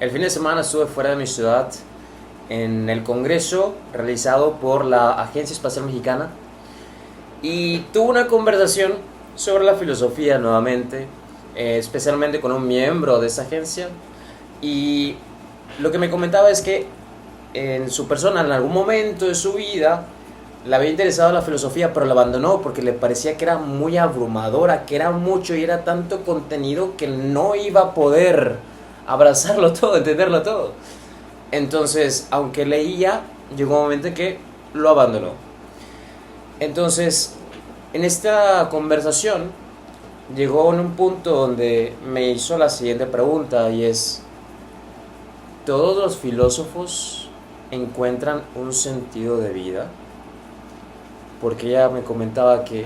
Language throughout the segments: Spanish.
El fin de semana estuve fuera de mi ciudad en el congreso realizado por la Agencia Espacial Mexicana y tuve una conversación sobre la filosofía nuevamente, especialmente con un miembro de esa agencia. Y lo que me comentaba es que en su persona, en algún momento de su vida, le había interesado la filosofía, pero la abandonó porque le parecía que era muy abrumadora, que era mucho y era tanto contenido que no iba a poder abrazarlo todo, entenderlo todo. Entonces, aunque leía, llegó un momento en que lo abandonó. Entonces, en esta conversación, llegó en un punto donde me hizo la siguiente pregunta y es, ¿todos los filósofos encuentran un sentido de vida? Porque ella me comentaba que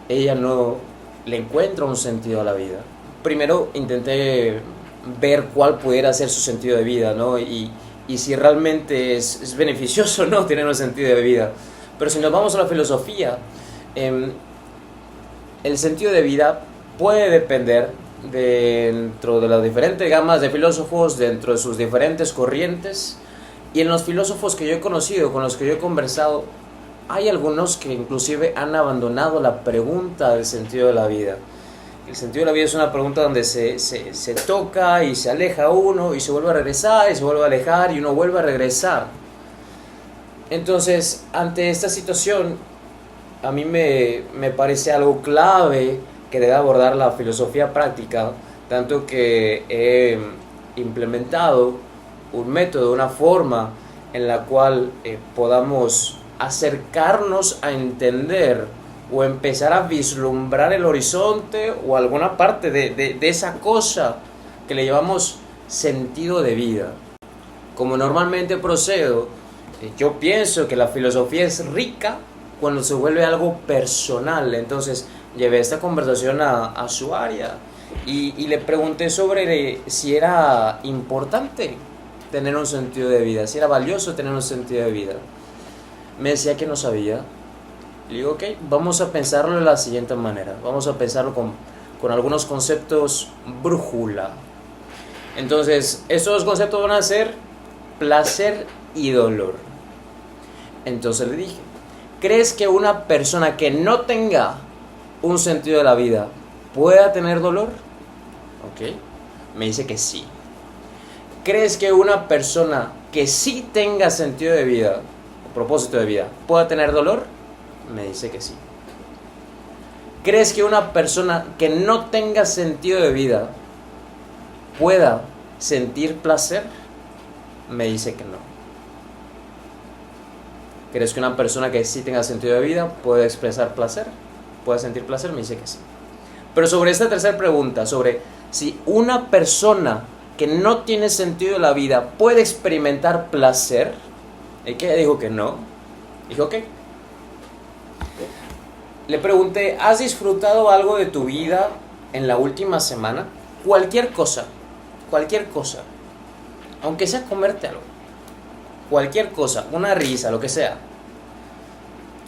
ella no le encuentra un sentido a la vida. Primero intenté ver cuál pudiera ser su sentido de vida, ¿no? Y si realmente es beneficioso, ¿no? Tener un sentido de vida. Pero si nos vamos a la filosofía, eh, el sentido de vida puede depender dentro de las diferentes gamas de filósofos, dentro de sus diferentes corrientes. Y en los filósofos que yo he conocido, con los que yo he conversado, hay algunos que inclusive han abandonado la pregunta del sentido de la vida. El sentido de la vida es una pregunta donde se toca y se aleja uno y se vuelve a regresar y se vuelve a alejar y uno vuelve a regresar. Entonces, ante esta situación, a mí me parece algo clave que debe abordar la filosofía práctica, tanto que he implementado un método, una forma en la cual podamos acercarnos a entender o empezar a vislumbrar el horizonte o alguna parte de esa cosa que le llamamos sentido de vida. Como normalmente procedo, yo pienso que la filosofía es rica cuando se vuelve algo personal. Entonces llevé esta conversación a su área y le pregunté sobre si era importante tener un sentido de vida, si era valioso tener un sentido de vida. Me decía que no sabía. Le digo, ok, vamos a pensarlo de la siguiente manera. Vamos a pensarlo con algunos conceptos brújula. Entonces, estos dos conceptos van a ser placer y dolor. Entonces le dije, ¿crees que una persona que no tenga un sentido de la vida pueda tener dolor? Ok, me dice que sí. ¿Crees que una persona que sí tenga sentido de vida, o propósito de vida, pueda tener dolor? Me dice que sí. ¿Crees que una persona que no tenga sentido de vida pueda sentir placer? Me dice que no. ¿Crees que una persona que sí tenga sentido de vida puede expresar placer? ¿Puede sentir placer? Me dice que sí. Pero sobre esta tercera pregunta, sobre si una persona que no tiene sentido de la vida puede experimentar placer, ella dijo que no. Dijo, ok. Le pregunté, ¿has disfrutado algo de tu vida en la última semana? Cualquier cosa, aunque sea comerte algo, cualquier cosa, una risa, lo que sea.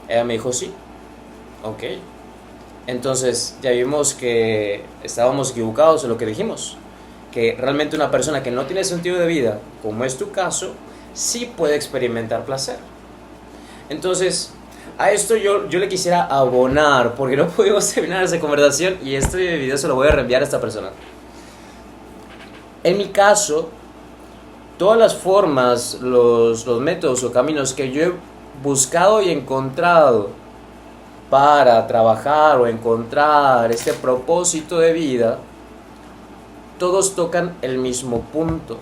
Ella me dijo sí, ok. Entonces ya vimos que estábamos equivocados en lo que dijimos, que realmente una persona que no tiene sentido de vida, como es tu caso, sí puede experimentar placer. Entonces, a esto yo le quisiera abonar, porque no pudimos terminar esa conversación y este video se lo voy a reenviar a esta persona. En mi caso, todas las formas, los métodos o caminos que yo he buscado y encontrado para trabajar o encontrar este propósito de vida, todos tocan el mismo punto,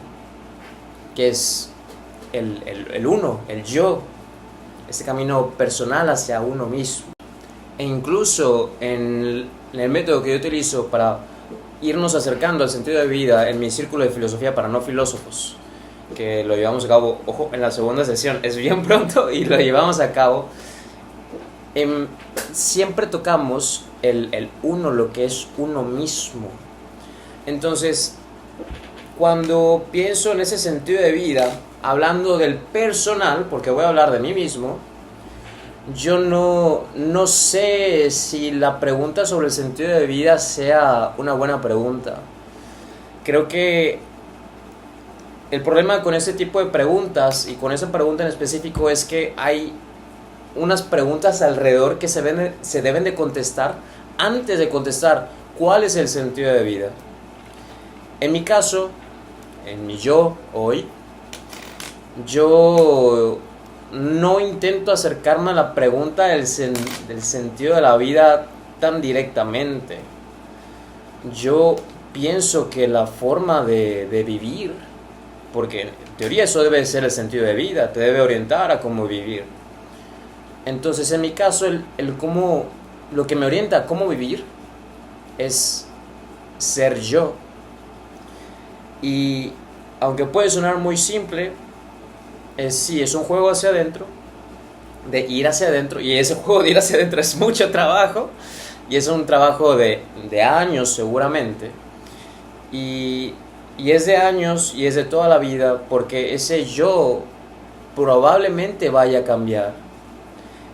que es el uno, el yo, este camino personal hacia uno mismo. E incluso en el método que yo utilizo para irnos acercando al sentido de vida en mi círculo de filosofía para no filósofos, que lo llevamos a cabo, ojo, en la segunda sesión, es bien pronto y lo llevamos a cabo, siempre tocamos el uno, lo que es uno mismo. Entonces, cuando pienso en ese sentido de vida, hablando del personal, porque voy a hablar de mí mismo, yo no sé si la pregunta sobre el sentido de vida sea una buena pregunta. Creo que el problema con ese tipo de preguntas y con esa pregunta en específico es que hay unas preguntas alrededor que se deben de contestar antes de contestar cuál es el sentido de vida. En mi caso, en mi yo hoy, yo no intento acercarme a la pregunta del sentido de la vida tan directamente. Yo pienso que la forma de vivir, porque en teoría eso debe ser el sentido de vida, te debe orientar a cómo vivir. Entonces, en mi caso, lo que me orienta a cómo vivir es ser yo. Y aunque puede sonar muy simple, sí, es un juego hacia adentro, de ir hacia adentro, y ese juego de ir hacia adentro es mucho trabajo, y es un trabajo de años seguramente, y es de años y es de toda la vida, porque ese yo probablemente vaya a cambiar.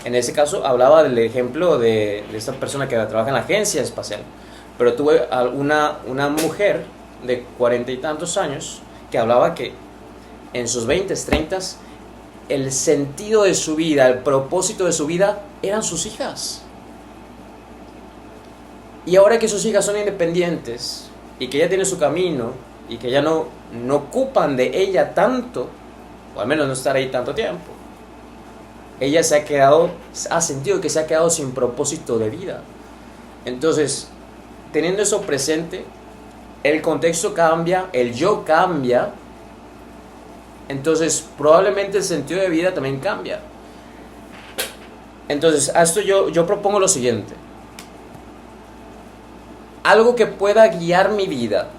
En ese caso hablaba del ejemplo de esta persona que trabaja en la agencia espacial, pero tuve una mujer de 40 y tantos años que hablaba que en sus 20, 30, el sentido de su vida, el propósito de su vida eran sus hijas. Y ahora que sus hijas son independientes y que ella tiene su camino y que ya no ocupan de ella tanto, o al menos no estar ahí tanto tiempo, ella ha sentido que se ha quedado sin propósito de vida. Entonces, teniendo eso presente, el contexto cambia, el yo cambia, entonces probablemente el sentido de vida también cambia. Entonces, a esto yo propongo lo siguiente. Algo que pueda guiar mi vida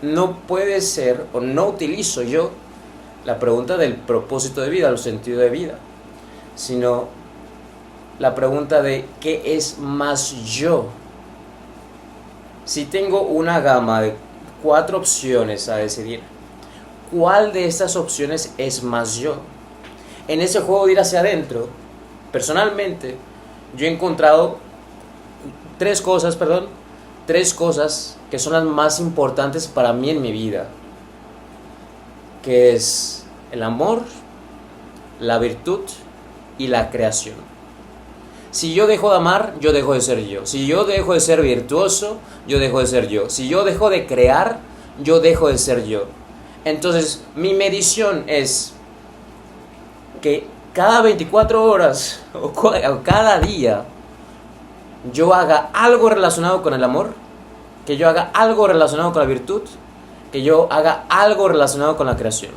no puede ser, o no utilizo yo la pregunta del propósito de vida, el sentido de vida, sino la pregunta de ¿qué es más yo? Si tengo una gama de 4 opciones a decidir, ¿cuál de estas opciones es más yo? En ese juego de ir hacia adentro, personalmente, yo he encontrado tres cosas que son las más importantes para mí en mi vida, que es el amor, la virtud y la creación. Si yo dejo de amar, yo dejo de ser yo. Si yo dejo de ser virtuoso, yo dejo de ser yo. Si yo dejo de crear, yo dejo de ser yo. Entonces, mi medición es que cada 24 horas o cada día yo haga algo relacionado con el amor, que yo haga algo relacionado con la virtud, que yo haga algo relacionado con la creación.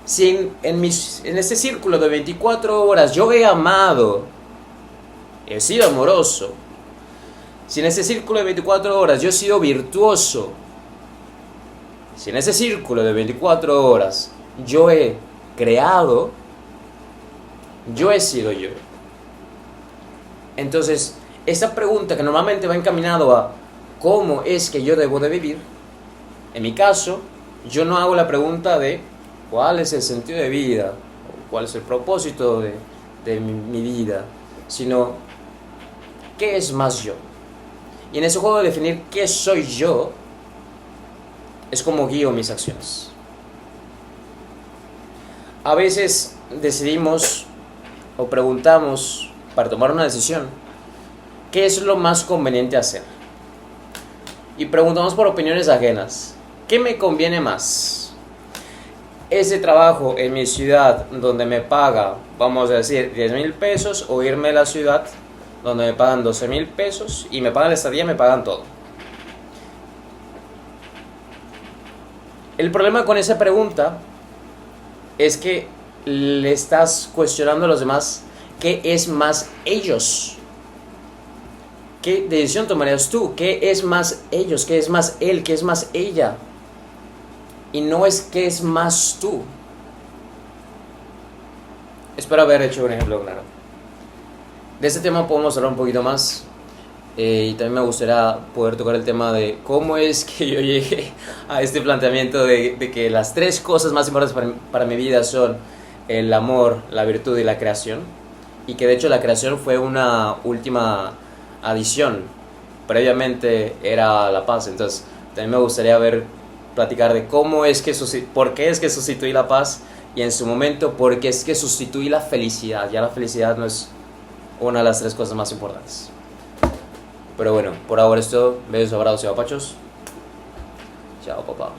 Si en este círculo de 24 horas yo he amado, he sido amoroso, si en ese círculo de 24 horas yo he sido virtuoso, si en ese círculo de 24 horas yo he creado, yo he sido yo. Entonces, esta pregunta que normalmente va encaminado a ¿cómo es que yo debo de vivir? En mi caso, yo no hago la pregunta de ¿cuál es el sentido de vida? O ¿cuál es el propósito de mi vida? Sino ¿qué es más yo? Y en ese juego de definir qué soy yo, es como guío mis acciones. A veces decidimos o preguntamos para tomar una decisión, ¿qué es lo más conveniente hacer? Y preguntamos por opiniones ajenas. ¿Qué me conviene más? Ese trabajo en mi ciudad donde me paga, vamos a decir, 10,000 pesos, o irme a la ciudad donde me pagan 12,000 pesos y me pagan la estadía, me pagan todo. El problema con esa pregunta es que le estás cuestionando a los demás qué es más ellos. ¿Qué decisión tomarías tú? ¿Qué es más ellos? ¿Qué es más él? ¿Qué es más ella? Y no es qué es más tú. Espero haber hecho un ejemplo claro. De este tema podemos hablar un poquito más. Y también me gustaría poder tocar el tema de cómo es que yo llegué a este planteamiento de que las 3 cosas más importantes para mi vida son el amor, la virtud y la creación. Y que de hecho la creación fue una última adición. Previamente era la paz. Entonces también me gustaría ver platicar de cómo es que por qué es que sustituí la paz y en su momento por qué es que sustituí la felicidad. Ya la felicidad no es una de las 3 cosas más importantes. Pero bueno, por ahora es todo. Besos, abrazos y apapachos. Chao, papá.